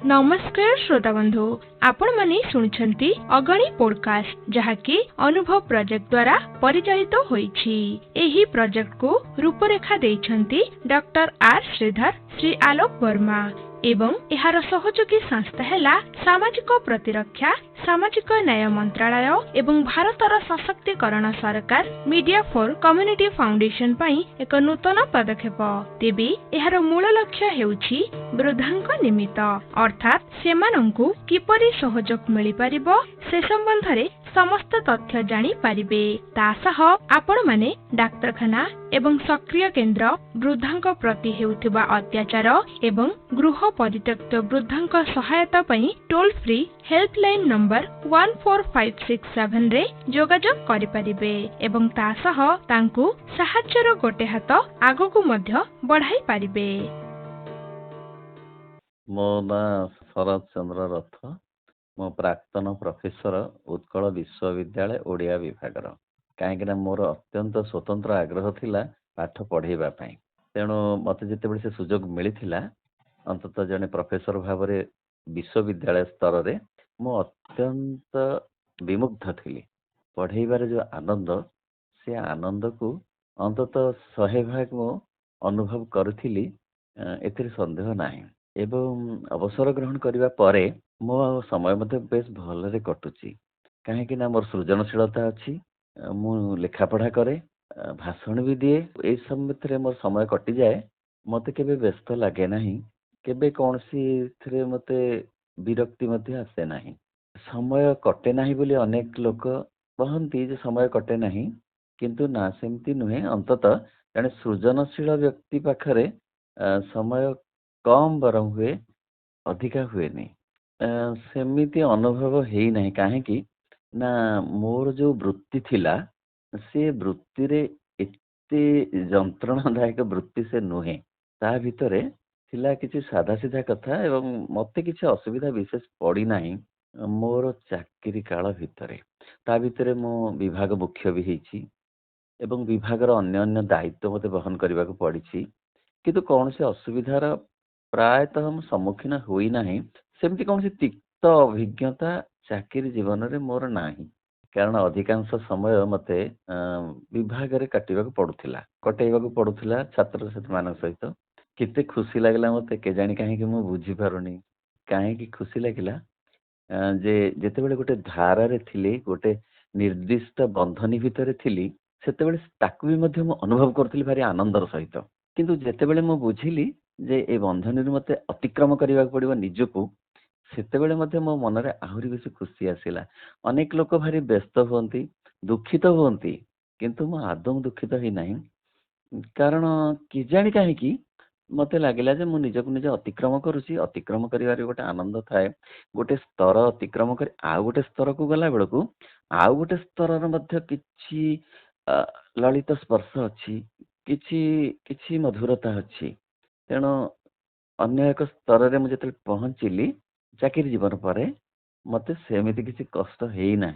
नमस्कार श्रोता बंधु आपण माने शुणुछंती अगणी पॉडकास्ट जहाँकि अनुभव प्रोजेक्ट द्वारा परिचालित होईछि। एही प्रोजेक्ट को रूपरेखा देइछंती डॉक्टर आर श्रीधर श्री आलोक वर्मा एवं एहार सहयोगी संस्था हैला सामाजिक प्रतिरक्षा सामाजिक न्याय मंत्रालय एवं भारतर सशक्तिकरण सरकार मीडिया फॉर कम्युनिटी फाउंडेशन पई एक नूतन पदक्षेप। तेबे एहार मूल लक्ष्य हेउछि वृद्धांक निमित्त अर्थात सेमानंकु किपरि सहयोग मिलि परिबो से संबंधरे समस्त तथ्य जानी पारिबे। तासह आपण माने डाक्तरखाना एवं सक्रिय केन्द्र वृद्धांक प्रति हेउथिबा अत्याचार एवं गृह परित्यक्त वृद्धांक सहायता पई टोल फ्री हेल्पलाइन नंबर 14567 रे जोगाजोग करि परिबे एवं तासह तांकु सहायतार गोटे हात आगकु मध्य बढ़ाई पारिबे। मो ना शरद चंद्र रथ मो प्राक्तन प्रोफेसर उत्कल विश्वविद्यालय ओडिया विभाग कहीं मोर अत्यंत स्वतंत्र आग्रह थिला पाठ पढ़ेबा पई। तेणु मते जितेबेले से सुजोग मिलिथिला अंततः जने प्रोफेसर भाव में विश्वविद्यालय स्तर रे मो अत्यंत विमुग्ध थिली। पढ़ेबार जो आनंद से आनंद को अंततः 100 भाग मो अनुभव करुथिली एथिर संदेह नाही। एवं अवसर ग्रहण करने पर मो समय मध्य बेस भलरे कटुची कहीं मोर सृजनशीलता अच्छी मु लेखापढ़ा करे भाषण भी दिए ए सब मोर समय कटि जाए मते केबे व्यस्त लगे नहीं केबे कौन सी मते विरक्ति मध्य आसे नहीं। समय कटे नहीं बोली अनेक लोक कहती जे समय कटे नहीं किंतु ना सेमती नुहे। अंततः जड़े सृजनशील व्यक्ति पाखरे समय कम बरम हुए अधिका हुए नहीं सेमिति अनुभव है नहीं कहीं ना मोर जो वृत्ति थिला से वृत्ति रे एते जंत्रणादायक वृत्ति से नुहे ता भितरे थिला किछि साधा सीधा कथा एवं मते किछि असुविधा विशेष पड़ी नाही। मोर चाकरी काल भितरे ता भितरे मो विभाग मुख्य भी हेछि एवं विभागर अन्य अन्य दायित्व मते वहन करबा को पड़िछि किंतु कौन से असुविधार प्रायतः हम सम्मुखीन हुई नहीं। सेमती कौन सी तिक्त अभिज्ञता चाकरी जीवन रे मोर नाही कारण अधिकांश समय मते विभाग रे कटेबा पड़ुथिला छात्र छात्री मान सहित केते खुशी लागला मते के जानी काहे कि मु बुझी पारुनी काहे कि खुशी लागला जे जेतेबेले गोटे धारा रे थिली गोटे निर्दिष्ट बंधनी भितरे थिली सेतेबेले ताकु भी मध्य मु अनुभव करथिली भारी आनंदर सहित किंतु जेतेबेले मु बुझिली जे ए बंधनी मते अतिक्रम करबा पड़िबो निजको सेतेबेले मते मो मन रे आहुरी बेसी खुशी आसिला। अनेक लोक भारी व्यस्त हुअंती दुखित हुअंती किंतु मो आदम दुखित ही नहीं कारण कि जानी काहे कि मते लागिला जे मु निजको निज अतिक्रम करूची अतिक्रम करिवारे गोटे आनंद थाए गोटे स्तर अतिक्रम कर आ गोटे स्तर को गला बेलको आ गोटे स्तर मध्य किछि ललित स्पर्श अच्छी किछि मधुरता अच्छी। तेणु अन्य एक स्तर रे मुझे पहुंचली चाकरी जीवन पर मते सेमिति किसी कष्ट है ना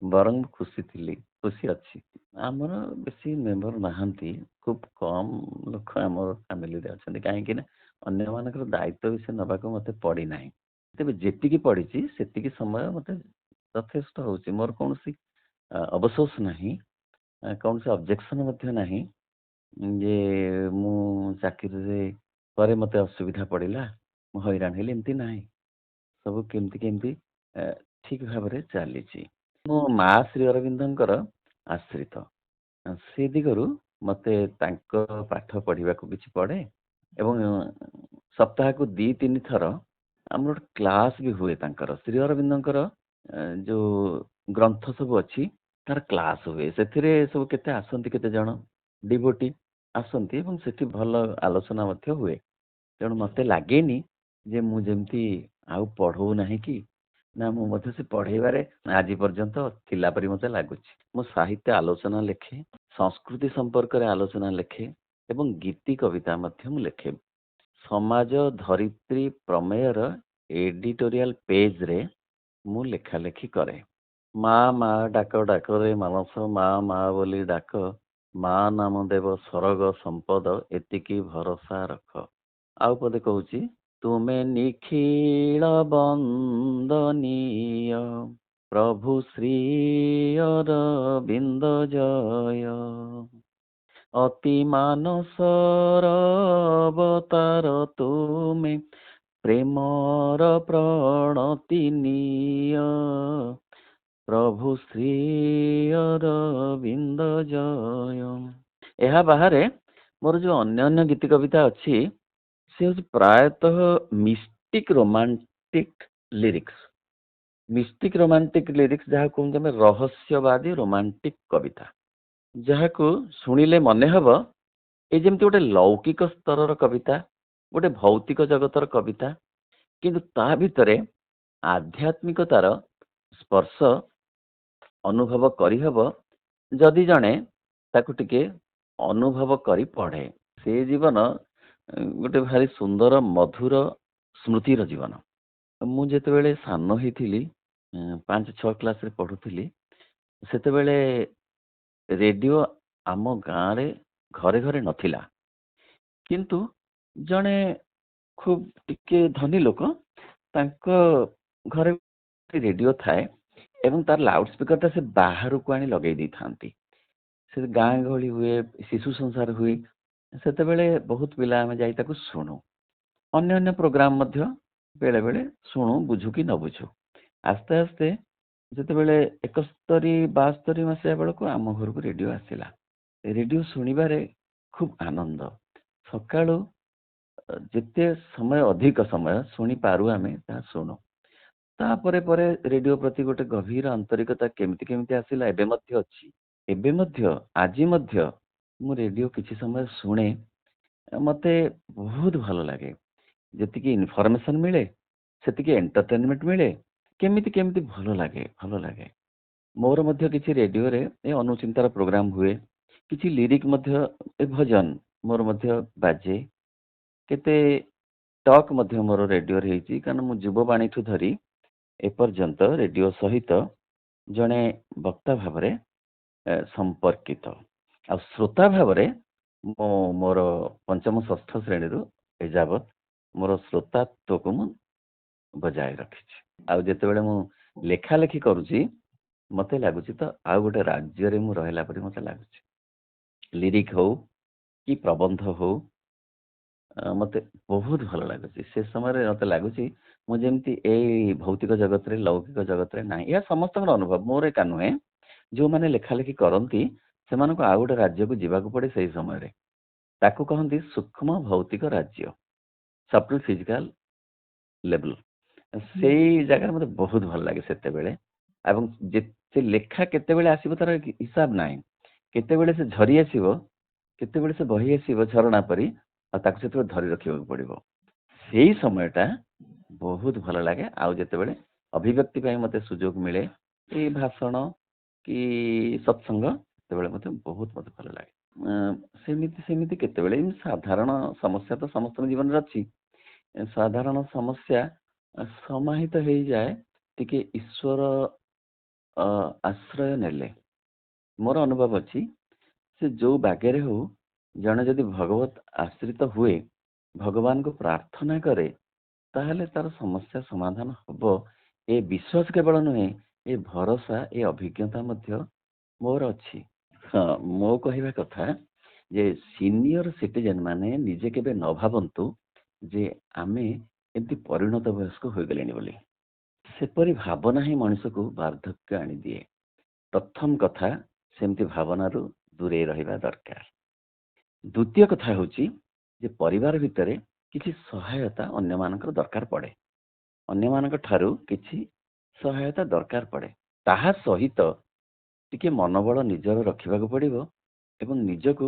बरং खुशी थी खुशी अच्छी। आमर बेसी मेम्बर नहांती खूब कम लोक आम फैमिली रे अच्छा कहीं अन्य मान दायित्व भी से नवाक मत पड़ी ना तेज जी पड़ी से समय मत यथेष्ट हो मोर कौन सी अवशोष नहीं कौन सी ऑब्जेक्शन मध्य नहीं जे मु चाकरी रे पर मत असुविधा पड़िला मु हैरान हेली एमती ना सब केमती केमती ठीक भाव चली मो माँ श्री अरविंदर आश्रित से दिगरु मते तांको पाठ पढ़ा किसी पढ़े एवं सप्ताह को 2-3 थर आम क्लास भी हुए तांकर श्री अरविंदर जो ग्रंथ सब अच्छी तार क्लास हुए से सब केते आसंती केते जण डिवोटी आसंती एवं सेठी भल आलोचना मध्य हुए। तेणु मते लागेनी जे मु जेमती आउ पढ़ौ नाही कि ना मु मध्य से पढ़ेबारे आज पर्यंत थिला परि मते लागुछि। मु साहित्य आलोचना लेखे संस्कृति संपर्क रे आलोचना लेखे एवं गीति कविता मध्य मु लेखे। समाज धरित्री प्रमेयर एडिटोरियल पेज रे मु लेखा लेखी करे। माँ माँ डाक डाक रे मानस माँ माँ बोली डाक माँ नाम देव स्वर्ग संपद एतिकी भरोसा रख। आउ पदे कहूची ତୁମେ ନିଖିଳ ବନ୍ଦନୀୟ ପ୍ରଭୁ ଶ୍ରୀ ଅରବିନ୍ଦ ଜୟ। ଅତି ମାନସର ଅବତାର ତୁମେ ପ୍ରେମର ପ୍ରଣତି ନିୟ ପ୍ରଭୁ ଶ୍ରୀ ଅରବିନ୍ଦ ଜୟ। ଏହା ବାହାରେ ମୋର ଯୋଉ ଅନ୍ୟାନ୍ୟ ଗୀତି କବିତା ଅଛି ସେ ହେଉଛି ପ୍ରାୟତଃ mystic romantic lyrics. Mystic romantic lyrics ଯାହାକୁ କୁହନ୍ତି ଆମେ ରହସ୍ୟବାଦୀ ରୋମାଣ୍ଟିକ୍ କବିତା, ଯାହାକୁ ଶୁଣିଲେ ମନେ ହବ ଏ ଯେମିତି ଗୋଟେ ଲୌକିକ ସ୍ତରର କବିତା, ଗୋଟେ ଭୌତିକ ଜଗତର କବିତା, କିନ୍ତୁ ତା ଭିତରେ ଆଧ୍ୟାତ୍ମିକତାର ସ୍ପର୍ଶ ଅନୁଭବ କରିହବ ଯଦି ଜଣେ ତାକୁ ଟିକେ ଅନୁଭବ କରି ପଢ଼େ। ସେ ଜୀବନ ଗୋଟେ ଭାରି ସୁନ୍ଦର ମଧୁର ସ୍ମୃତିର ଜୀବନ। ମୁଁ ଯେତେବେଳେ ସାନ ହେଇଥିଲି 5-6 କ୍ଲାସରେ ପଢ଼ୁଥିଲି, ସେତେବେଳେ ରେଡ଼ିଓ ଆମ ଗାଁରେ ଘରେ ଘରେ ନଥିଲା, କିନ୍ତୁ ଜଣେ ଖୁବ୍ ଟିକେ ଧନୀ ଲୋକ ତାଙ୍କ ଘରେ ରେଡ଼ିଓ ଥାଏ ଏବଂ ତାର ଲାଉଡ୍ ସ୍ପିକରଟା ସେ ବାହାରକୁ ଆଣି ଲଗେଇ ଦେଇଥାନ୍ତି। ସେ ଗାଁ ଗହଳି ହୁଏ, ଶିଶୁ ସଂସାର ହୁଏ, ସେତେବେଳେ ବହୁତ ପିଲା ଆମେ ଯାଇ ତାକୁ ଶୁଣୁ। ଅନ୍ୟାନ୍ୟ ପ୍ରୋଗ୍ରାମ ମଧ୍ୟ ବେଳେ ବେଳେ ଶୁଣୁ, ବୁଝୁ କି ନ ବୁଝୁ। ଆସ୍ତେ ଆସ୍ତେ ଯେତେବେଳେ 71-72 ମସିହା ବେଳକୁ ଆମ ଘରକୁ ରେଡ଼ିଓ ଆସିଲା। ରେଡ଼ିଓ ଶୁଣିବାରେ ଖୁବ୍ ଆନନ୍ଦ। ସକାଳୁ ଯେତେ ସମୟ ଅଧିକ ସମୟ ଶୁଣିପାରୁ ଆମେ ତାହା ଶୁଣୁ। ତାପରେ ପରେ ରେଡ଼ିଓ ପ୍ରତି ଗୋଟେ ଗଭୀର ଆନ୍ତରିକତା କେମିତି ଆସିଲା ଏବେ ମଧ୍ୟ ଅଛି। ଏବେ ମଧ୍ୟ ଆଜି ମଧ୍ୟ ମୁଁ ରେଡ଼ିଓ କିଛି ସମୟ ଶୁଣେ, ମୋତେ ବହୁତ ଭଲ ଲାଗେ। ଯେତିକି ଇନଫର୍ମେସନ୍ ମିଳେ, ସେତିକି ଏଣ୍ଟରଟେନମେଣ୍ଟ ମିଳେ, କେମିତି ଭଲ ଲାଗେ। ମୋର ମଧ୍ୟ କିଛି ରେଡ଼ିଓରେ ଏ ଅନୁଚିନ୍ତାର ପ୍ରୋଗ୍ରାମ ହୁଏ, କିଛି ଲିରିକ୍ ମଧ୍ୟ ଏ ଭଜନ ମୋର ମଧ୍ୟ ବାଜେ। କେତେ ଟକ୍ ମଧ୍ୟ ମୋର ରେଡ଼ିଓରେ ହେଇଛି, କାରଣ ମୁଁ ଯୁବବାଣୀଠୁ ଧରି ଏପର୍ଯ୍ୟନ୍ତ ରେଡ଼ିଓ ସହିତ ଜଣେ ବକ୍ତା ଭାବରେ ସମ୍ପର୍କିତ, ଆଉ ଶ୍ରୋତା ଭାବରେ ମୁଁ ମୋର 5ମ-6ଠ ଶ୍ରେଣୀରୁ ଏଯାବତ୍ ମୋର ଶ୍ରୋତାତ୍ୱକୁ ମୁଁ ବଜାୟ ରଖିଛି। ଆଉ ଯେତେବେଳେ ମୁଁ ଲେଖାଲେଖି କରୁଛି ମୋତେ ଲାଗୁଛି ତ ଆଉ ଗୋଟେ ରାଜ୍ୟରେ ମୁଁ ରହିଲା ପରି ମୋତେ ଲାଗୁଛି। ଲିରିକ୍ ହଉ କି ପ୍ରବନ୍ଧ ହଉ, ମୋତେ ବହୁତ ଭଲ ଲାଗୁଛି। ସେ ସମୟରେ ମୋତେ ଲାଗୁଛି ମୁଁ ଯେମିତି ଏଇ ଭୌତିକ ଜଗତରେ, ଲୌକିକ ଜଗତରେ ନାହିଁ। ଏହା ସମସ୍ତଙ୍କର ଅନୁଭବ, ମୋର ଏକା ନୁହେଁ। ଯେଉଁମାନେ ଲେଖାଲେଖି କରନ୍ତି ସେମାନଙ୍କୁ ଆଉ ଗୋଟେ ରାଜ୍ୟକୁ ଯିବାକୁ ପଡ଼େ ସେଇ ସମୟରେ। ତାକୁ କହନ୍ତି ସୂକ୍ଷ୍ମ ଭୌତିକ ରାଜ୍ୟ, ସବଟଲ୍ ଫିଜିକାଲ ଲେବଲ। ସେଇ ଜାଗାରେ ମୋତେ ବହୁତ ଭଲ ଲାଗେ ସେତେବେଳେ। ଏବଂ ସେ ଲେଖା କେତେବେଳେ ଆସିବ ତାର ହିସାବ ନାହିଁ। କେତେବେଳେ ସେ ଝରି ଆସିବ, କେତେବେଳେ ସେ ବହି ଆସିବ ଝରଣା ପରି, ଆଉ ତାକୁ ସେତେବେଳେ ଧରି ରଖିବାକୁ ପଡ଼ିବ। ସେଇ ସମୟଟା ବହୁତ ଭଲ ଲାଗେ। ଆଉ ଯେତେବେଳେ ଅଭିବ୍ୟକ୍ତି ପାଇଁ ମୋତେ ସୁଯୋଗ ମିଳେ, ଏଇ ଭାଷଣ କି ସତ୍ସଙ୍ଗ, ସେତେବେଳେ ମୋତେ ବହୁତ ଭଲ ଲାଗେ। ସେମିତି କେତେବେଳେ ସାଧାରଣ ସମସ୍ୟା ତ ସମସ୍ତଙ୍କ ଜୀବନରେ ଅଛି। ସାଧାରଣ ସମସ୍ୟା ସମାହିତ ହେଇଯାଏ ଟିକେ ଈଶ୍ୱର ଆଶ୍ରୟ ନେଲେ। ମୋର ଅନୁଭବ ଅଛି, ସେ ଯୋଉ ବାଗରେ ହଉ, ଜଣେ ଯଦି ଭଗବତ ଆଶ୍ରିତ ହୁଏ, ଭଗବାନଙ୍କୁ ପ୍ରାର୍ଥନା କରେ, ତାହେଲେ ତାର ସମସ୍ୟା ସମାଧାନ ହବ। ଏ ବିଶ୍ୱାସ କେବଳ ନୁହେଁ, ଏ ଭରସା, ଏ ଅଭିଜ୍ଞତା ମଧ୍ୟ ମୋର ଅଛି। ହଁ, ମୋ କହିବା କଥା ଯେ ସିନିୟର ସିଟିଜେନ୍ ମାନେ ନିଜେ କେବେ ନ ଭାବନ୍ତୁ ଯେ ଆମେ ଏମିତି ପରିଣତ ବୟସ୍କ ହୋଇଗଲେଣି ବୋଲି। ସେପରି ଭାବନା ହିଁ ମଣିଷକୁ ବାର୍ଦ୍ଧକ୍ୟ ଆଣିଦିଏ। ପ୍ରଥମ କଥା, ସେମିତି ଭାବନାରୁ ଦୂରେଇ ରହିବା ଦରକାର। ଦ୍ୱିତୀୟ କଥା ହେଉଛି ଯେ ପରିବାର ଭିତରେ କିଛି ସହାୟତା ଅନ୍ୟମାନଙ୍କର ଦରକାର ପଡ଼େ। ଅନ୍ୟମାନଙ୍କ ଠାରୁ କିଛି ସହାୟତା ଦରକାର ପଡ଼େ। ତାହା ସହିତ ଟିକେ ମନୋବଳ ନିଜର ରଖିବାକୁ ପଡ଼ିବ ଏବଂ ନିଜକୁ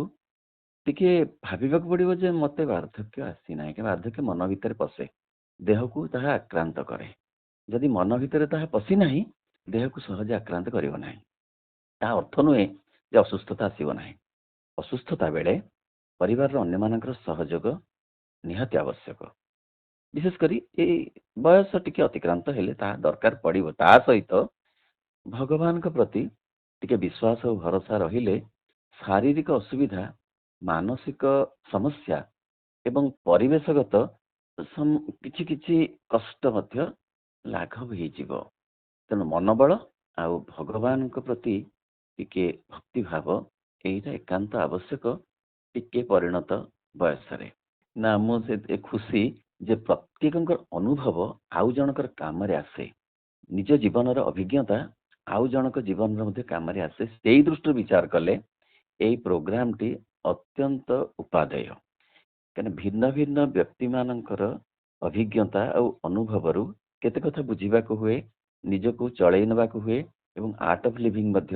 ଟିକେ ଭାବିବାକୁ ପଡ଼ିବ ଯେ ମୋତେ ବାର୍ଦ୍ଧକ୍ୟ ଆସିନାହିଁ। କି ବାର୍ଦ୍ଧକ୍ୟ ମନ ଭିତରେ ପଶେ, ଦେହକୁ ତାହା ଆକ୍ରାନ୍ତ କରେ। ଯଦି ମନ ଭିତରେ ତାହା ପଶିନାହିଁ, ଦେହକୁ ସହଜେ ଆକ୍ରାନ୍ତ କରିବ ନାହିଁ। ତାହା ଅର୍ଥ ନୁହେଁ ଯେ ଅସୁସ୍ଥତା ଆସିବ ନାହିଁ। ଅସୁସ୍ଥତା ବେଳେ ପରିବାରର ଅନ୍ୟମାନଙ୍କର ସହଯୋଗ ନିହାତି ଆବଶ୍ୟକ। ବିଶେଷ କରି ଏଇ ବୟସ ଟିକେ ଅତିକ୍ରାନ୍ତ ହେଲେ ତାହା ଦରକାର ପଡ଼ିବ। ତା ସହିତ ଭଗବାନଙ୍କ ପ୍ରତି ଟିକେ ବିଶ୍ୱାସ ଓ ଭରସା ରହିଲେ ଶାରୀରିକ ଅସୁବିଧା, ମାନସିକ ସମସ୍ୟା ଏବଂ ପରିବେଶଗତ କିଛି କିଛି କଷ୍ଟ ମଧ୍ୟ ଲାଘବ ହେଇଯିବ। ତେଣୁ ମନୋବଳ ଆଉ ଭଗବାନଙ୍କ ପ୍ରତି ଟିକେ ଭକ୍ତିଭାବ ଏଇଟା ଏକାନ୍ତ ଆବଶ୍ୟକ ଟିକେ ପରିଣତ ବୟସରେ। ନା ମୁଁ ସେ ଖୁସି ଯେ ପ୍ରତ୍ୟେକଙ୍କର ଅନୁଭବ ଆଉ ଜଣଙ୍କର କାମରେ ଆସେ, ନିଜ ଜୀବନର ଅଭିଜ୍ଞତା ଆଉ ଜଣଙ୍କ ଜୀବନର ମଧ୍ୟ କାମରେ ଆସେ। ସେଇ ଦୃଷ୍ଟିରୁ ବିଚାର କଲେ ଏଇ ପ୍ରୋଗ୍ରାମଟି ଅତ୍ୟନ୍ତ ଉପାଦେୟ। କାରଣ ଭିନ୍ନ ଭିନ୍ନ ବ୍ୟକ୍ତିମାନଙ୍କର ଅଭିଜ୍ଞତା ଆଉ ଅନୁଭବରୁ କେତେ କଥା ବୁଝିବାକୁ ହୁଏ, ନିଜକୁ ଚଳେଇ ନେବାକୁ ହୁଏ ଏବଂ ଆର୍ଟ ଅଫ୍ ଲିଭିଂ ମଧ୍ୟ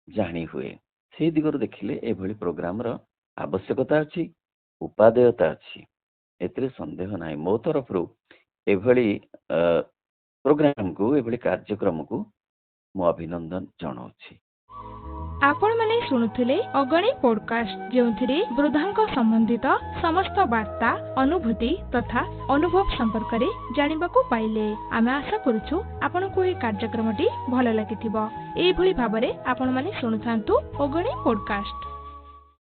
ଜାଣି ହୁଏ। ସେଇ ଦିଗରୁ ଦେଖିଲେ ଏଭଳି ପ୍ରୋଗ୍ରାମର ଆବଶ୍ୟକତା ଅଛି, ଉପାଦେୟତା ଅଛି, ଏଥିରେ ସନ୍ଦେହ ନାହିଁ। ମୋ ତରଫରୁ ଏଭଳି ପ୍ରୋଗ୍ରାମକୁ, ଏଭଳି କାର୍ଯ୍ୟକ୍ରମକୁ ମୁଁ ଅଭିନନ୍ଦନ ଜଣାଉଛି। ଆପଣମାନେ ଶୁଣୁଥିଲେ ଅଗଣି ପୋଡକାଷ୍ଟ, ଯେଉଁଥିରେ ବୃଦ୍ଧାଙ୍କ ସମ୍ବନ୍ଧିତ ସମସ୍ତ ବାର୍ତ୍ତା, ଅନୁଭୂତି ତଥା ଅନୁଭବ ସମ୍ପର୍କରେ ଜାଣିବାକୁ ପାଇଲେ। ଆମେ ଆଶା କରୁଛୁ ଆପଣଙ୍କୁ ଏହି କାର୍ଯ୍ୟକ୍ରମଟି ଭଲ ଲାଗିଥିବ। ଏଇଭଳି ଭାବରେ ଆପଣମାନେ ଶୁଣୁଥାନ୍ତୁ ଅଗଣି ପୋଡକାଷ୍ଟ।